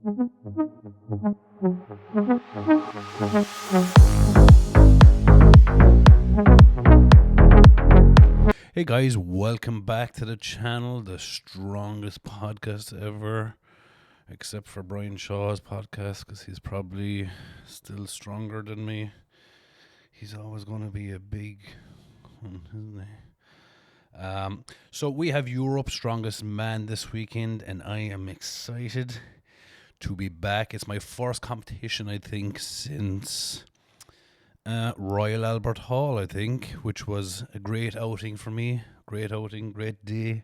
Hey guys, welcome back to the channel, the strongest podcast ever, except for Brian Shaw's podcast, because he's probably still stronger than me. He's always going to be a big one, isn't he? So we have Europe's strongest man this weekend, and I am excited to be back. It's my first competition, I think, since Royal Albert Hall, I think, which was a great outing for me. Great outing, great day.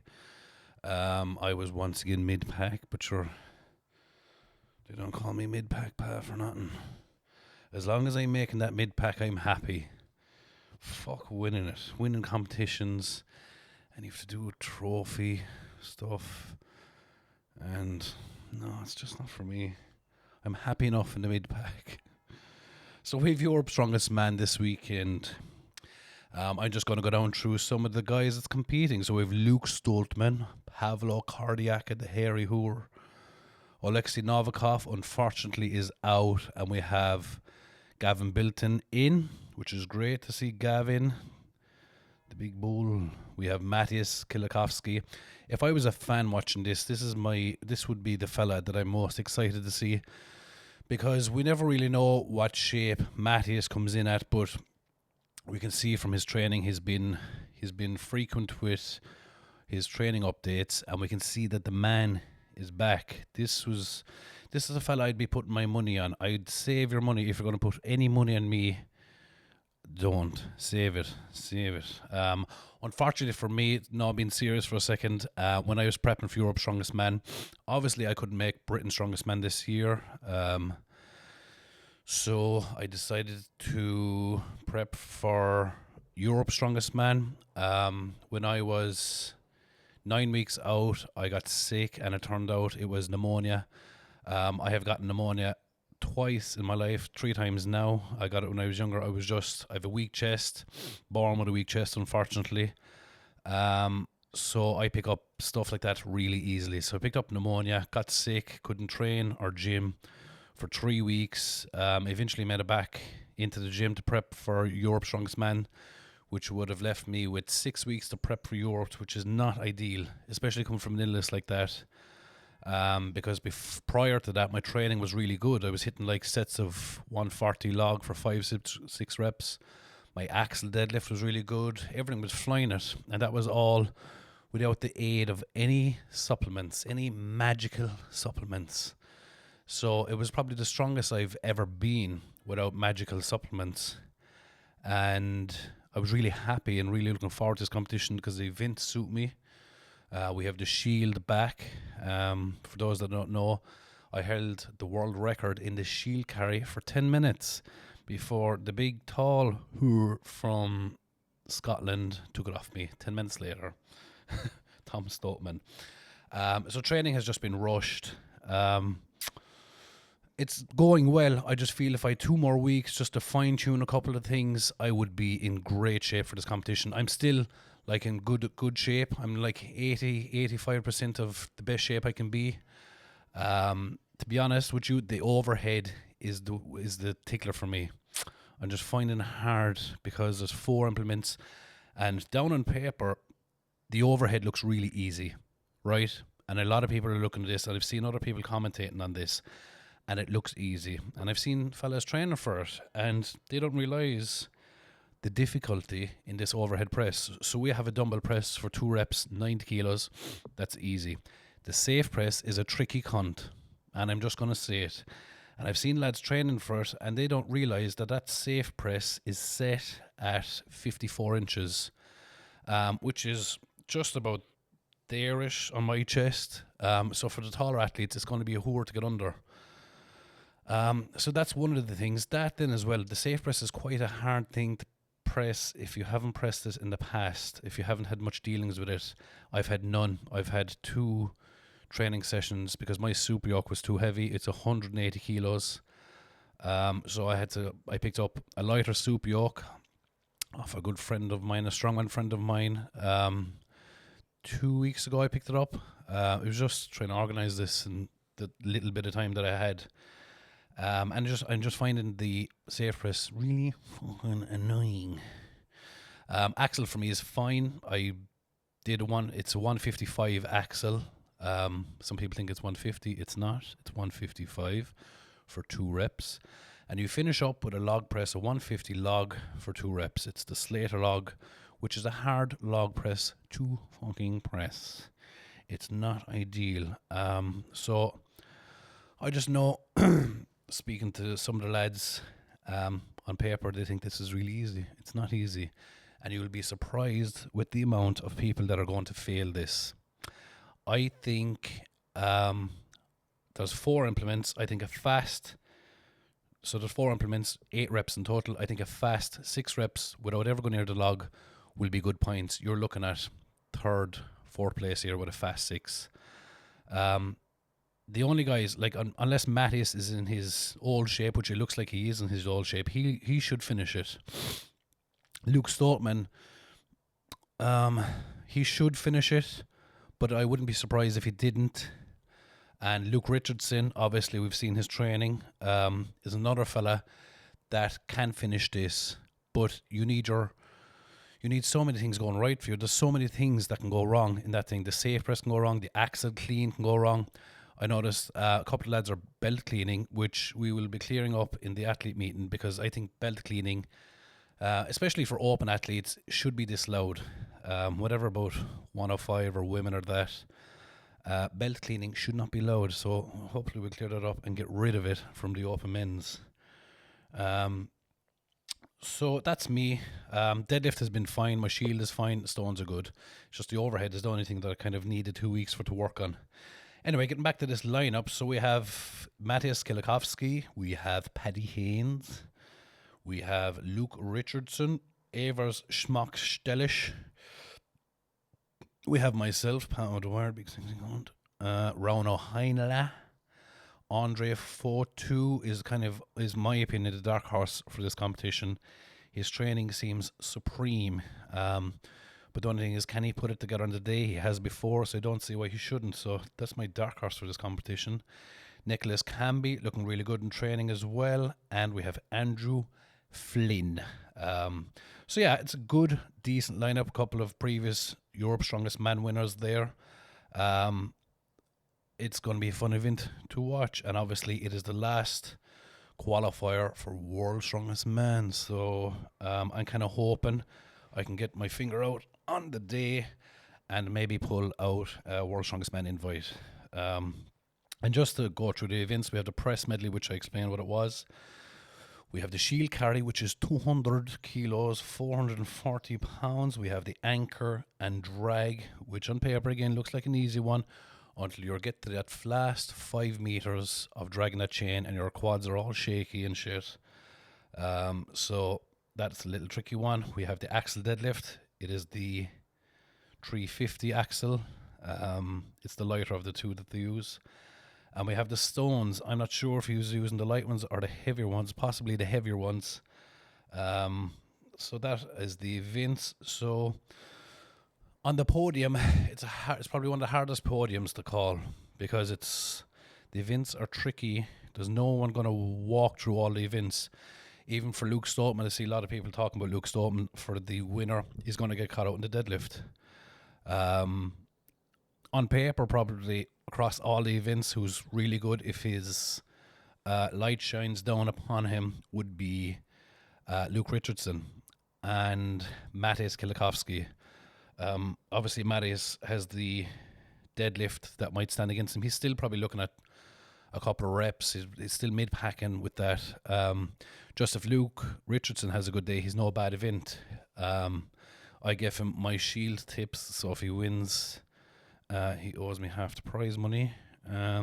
I was once again mid-pack, but sure, they don't call me mid-pack pa for nothing. As long as I'm making that mid-pack, I'm happy. Fuck winning it. Winning competitions, and you have to do trophy stuff. And no, it's just not for me. I'm happy enough in the mid-pack. So we have Europe's strongest man this weekend. I'm just going to go down through some of the guys that's competing. So we have Luke Stoltman, Pavlo Cardiac at the Hairy Hoor. Alexei Novikov, unfortunately, is out. And we have Gavin Bilton in, which is great to see Gavin, the big bull. We have Matthias Kilikovsky. If I was a fan watching this, this would be the fella that I'm most excited to see. Because we never really know what shape Matthias comes in at, but we can see from his training he's been frequent with his training updates, and we can see that the man is back. This is a fella I'd be putting my money on. I'd save your money if you're going to put any money on me. Don't save it. Unfortunately for me, no, being serious for a second, when I was prepping for Europe's Strongest Man, obviously I couldn't make Britain's Strongest Man this year. So I decided to prep for Europe's Strongest Man. When I was 9 weeks out, I got sick, and it turned out it was pneumonia. I have gotten pneumonia twice in my life, 3 times now. I got it when I was younger. I have a weak chest, born with a weak chest, unfortunately. So I pick up stuff like that really easily. So I picked up pneumonia, got sick, couldn't train or gym for 3 weeks. Eventually made it back into the gym to prep for Europe's Strongest Man, which would have left me with 6 weeks to prep for Europe, which is not ideal, especially coming from an illness like that. Because prior to that, my training was really good. I was hitting like sets of 140 log for 5-6 reps. My axle deadlift was really good. Everything was flying it, and that was all without the aid of any supplements, any magical supplements. So it was probably the strongest I've ever been without magical supplements. And I was really happy and really looking forward to this competition because the events suit me. We have the shield back. For those that don't know, I held the world record in the shield carry for 10 minutes before the big tall hoor from Scotland took it off me 10 minutes later. Tom Stoltman. So training has just been rushed. It's going well. I just feel if I had 2 more weeks just to fine tune a couple of things, I would be in great shape for this competition. I'm still like in good shape. I'm like 85% of the best shape I can be. To be honest with you, the overhead is the tickler for me. I'm just finding it hard because there's 4 implements, and down on paper, the overhead looks really easy, right? And a lot of people are looking at this, and I've seen other people commentating on this, and it looks easy. And I've seen fellas training for it, and they don't realise the difficulty in this overhead press. So we have a dumbbell press for 2 reps, 90 kilos. That's easy. The safe press is a tricky cunt, and I'm just going to say it. And I've seen lads training for it, and they don't realise that safe press is set at 54 inches, which is just about there-ish on my chest. So for the taller athletes, it's going to be a whore to get under. So that's one of the things. That then as well, the safe press is quite a hard thing to press if you haven't pressed it in the past, if you haven't had much dealings with it. I've had none. I've had 2 training sessions because my super yoke was too heavy. It's 180 kilos. So I picked up a lighter super yoke off a good friend of mine, a strongman friend of mine. 2 weeks ago I picked it up. It was just trying to organise this and the little bit of time that I had. And I'm just finding the safe press really fucking annoying. Axle for me is fine. I did it's a 155 axle. Some people think it's 150. It's not. It's 155 for 2 reps. And you finish up with a log press, a 150 log for 2 reps. It's the Slater log, which is a hard log press to fucking press. It's not ideal. So I just know, speaking to some of the lads on paper, they think this is really easy. It's not easy. And you'll be surprised with the amount of people that are going to fail this. I think there's 4 implements. I think a fast, so there's 4 implements, 8 reps in total. I think a fast 6 reps without ever going near the log will be good points. You're looking at 3rd, 4th place here with a fast 6. The only guys, like unless Mattis is in his old shape, which it looks like he is in his old shape, he should finish it. Luke Stoltman, he should finish it, but I wouldn't be surprised if he didn't. And Luke Richardson, obviously we've seen his training, is another fella that can finish this, but you need so many things going right for you. There's so many things that can go wrong in that thing. The safe press can go wrong, the axle clean can go wrong. I noticed a couple of lads are belt cleaning, which we will be clearing up in the athlete meeting, because I think belt cleaning, especially for open athletes, should be disallowed. Whatever about 105 or women or that, belt cleaning should not be allowed. So hopefully we'll clear that up and get rid of it from the open men's. So that's me. Deadlift has been fine. My shield is fine. Stones are good. It's just the overhead is the only thing that I kind of needed 2 weeks to work on. Anyway, getting back to this lineup. So we have Matthias Kilikowski. We have Paddy Haynes. We have Luke Richardson. Evers Schmock Stellisch. We have myself, Pat O'Dwyer, Rauno Heinla. Andre Fotu is my opinion, the dark horse for this competition. His training seems supreme. But the only thing is, can he put it together on the day? He has before, so I don't see why he shouldn't. So that's my dark horse for this competition. Nicholas Camby, looking really good in training as well. And we have Andrew Flynn. So yeah, it's a good, decent lineup. A couple of previous Europe's Strongest Man winners there. It's going to be a fun event to watch. And obviously it is the last qualifier for World's Strongest Man. So I'm kind of hoping I can get my finger out on the day and maybe pull out a World's Strongest Man invite. And just to go through the events, we have the press medley, which I explained what it was. We have the shield carry, which is 200 kilos, 440 pounds. We have the anchor and drag, which on paper again looks like an easy one until you get to that last 5 meters of dragging that chain and your quads are all shaky and shit. So that's a little tricky one. We have the axle deadlift. It is the 350 axle. It's the lighter of the two that they use. And we have the stones. I'm not sure if he was using the light ones or the heavier ones, possibly the heavier ones. So that is the events. So on the podium, it's probably one of the hardest podiums to call, because the events are tricky. There's no one going to walk through all the events. Even for Luke Stoltman, I see a lot of people talking about Luke Stoltman for the winner. He's going to get caught out in the deadlift. On paper, probably across all the events, who's really good if his light shines down upon him would be Luke Richardson and Mattis Kilikowski. Obviously, Mattis has the deadlift that might stand against him. He's still probably looking at a couple of reps. He's still mid-packing with that. Just if Luke Richardson has a good day, he's no bad event. I give him my shield tips, so if he wins, he owes me half the prize money.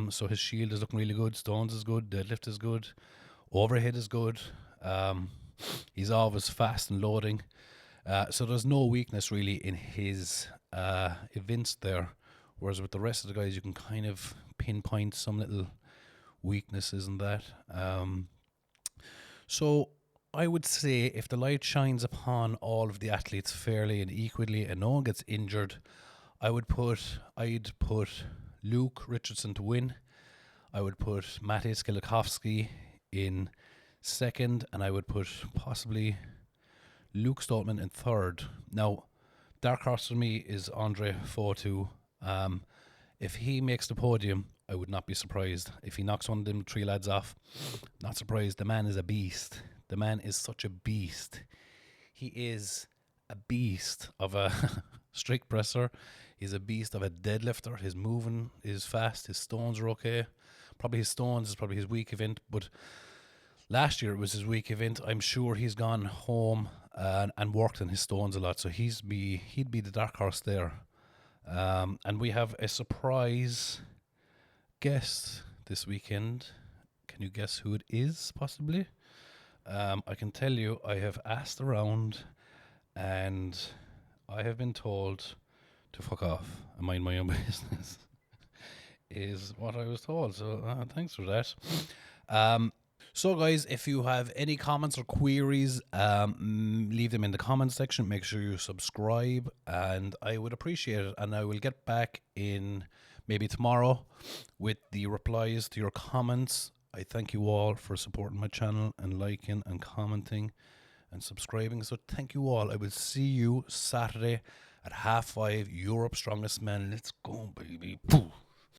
So his shield is looking really good. Stones is good. Deadlift is good. Overhead is good. He's always fast and loading. So there's no weakness really in his events there. Whereas with the rest of the guys, you can kind of pinpoint some little weaknesses in that. So I would say if the light shines upon all of the athletes fairly and equally and no one gets injured, I'd put Luke Richardson to win. I would put Matej Skilikowski in second, and I would put possibly Luke Stoltman in third. Now, dark horse for me is Andre Fortu. If he makes the podium, I would not be surprised. If he knocks one of them three lads off, not surprised. The man is a beast. The man is such a beast. He is a beast of a strict presser. He's a beast of a deadlifter. His moving is fast. His stones are okay. Probably his stones is probably his weak event, but last year it was his weak event. I'm sure he's gone home and worked on his stones a lot, so he'd be the dark horse there. And we have a surprise guest this weekend. Can you guess who it is, possibly? I can tell you, I have asked around, and I have been told to fuck off and mind my own business. Is what I was told. So thanks for that. So guys, if you have any comments or queries, leave them in the comments section. Make sure you subscribe, and I would appreciate it. And I will get back in maybe tomorrow with the replies to your comments. I thank you all for supporting my channel and liking and commenting and subscribing. So thank you all. I will see you Saturday at 5:30. Europe's Strongest Men. Let's go, baby. Pooh.